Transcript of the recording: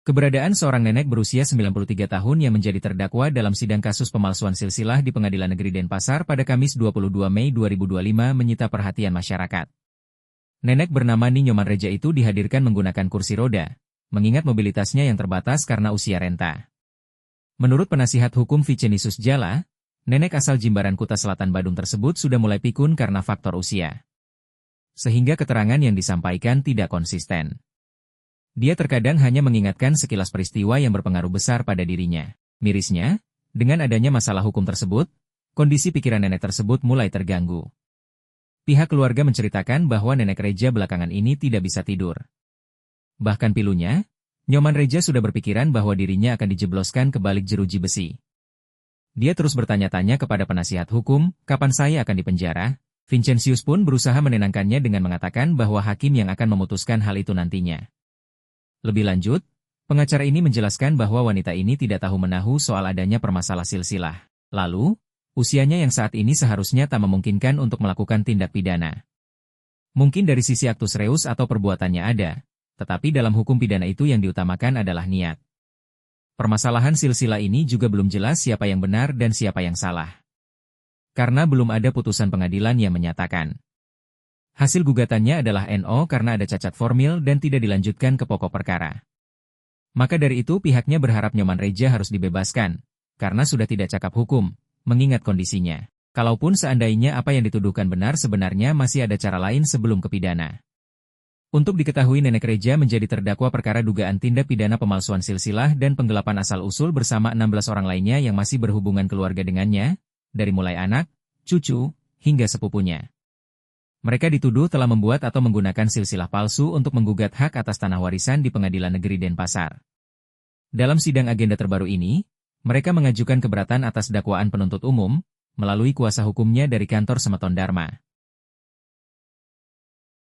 Keberadaan seorang nenek berusia 93 tahun yang menjadi terdakwa dalam sidang kasus pemalsuan silsilah di Pengadilan Negeri Denpasar pada Kamis 22 Mei 2025 menyita perhatian masyarakat. Nenek bernama Ninyoman Reja itu dihadirkan menggunakan kursi roda, mengingat mobilitasnya yang terbatas karena usia renta. Menurut penasihat hukum Vicenisus Jala, nenek asal Jimbaran Kuta Selatan Badung tersebut sudah mulai pikun karena faktor usia. Sehingga keterangan yang disampaikan tidak konsisten. Dia terkadang hanya mengingatkan sekilas peristiwa yang berpengaruh besar pada dirinya. Mirisnya, dengan adanya masalah hukum tersebut, kondisi pikiran nenek tersebut mulai terganggu. Pihak keluarga menceritakan bahwa nenek Reja belakangan ini tidak bisa tidur. Bahkan pilunya, Nyoman Reja sudah berpikiran bahwa dirinya akan dijebloskan ke balik jeruji besi. Dia terus bertanya-tanya kepada penasihat hukum, kapan saya akan dipenjara? Vincentius pun berusaha menenangkannya dengan mengatakan bahwa hakim yang akan memutuskan hal itu nantinya. Lebih lanjut, pengacara ini menjelaskan bahwa wanita ini tidak tahu menahu soal adanya permasalahan silsilah. Lalu, usianya yang saat ini seharusnya tak memungkinkan untuk melakukan tindak pidana. Mungkin dari sisi actus reus atau perbuatannya ada, tetapi dalam hukum pidana itu yang diutamakan adalah niat. Permasalahan silsilah ini juga belum jelas siapa yang benar dan siapa yang salah. Karena belum ada putusan pengadilan yang menyatakan. Hasil gugatannya adalah NO karena ada cacat formil dan tidak dilanjutkan ke pokok perkara. Maka dari itu pihaknya berharap Nyoman Reja harus dibebaskan, karena sudah tidak cakap hukum, mengingat kondisinya. Kalaupun seandainya apa yang dituduhkan benar sebenarnya masih ada cara lain sebelum ke pidana. Untuk diketahui nenek Reja menjadi terdakwa perkara dugaan tindak pidana pemalsuan silsilah dan penggelapan asal-usul bersama 16 orang lainnya yang masih berhubungan keluarga dengannya, dari mulai anak, cucu, hingga sepupunya. Mereka dituduh telah membuat atau menggunakan silsilah palsu untuk menggugat hak atas tanah warisan di Pengadilan Negeri Denpasar. Dalam sidang agenda terbaru ini, mereka mengajukan keberatan atas dakwaan penuntut umum, melalui kuasa hukumnya dari kantor Semeton Dharma.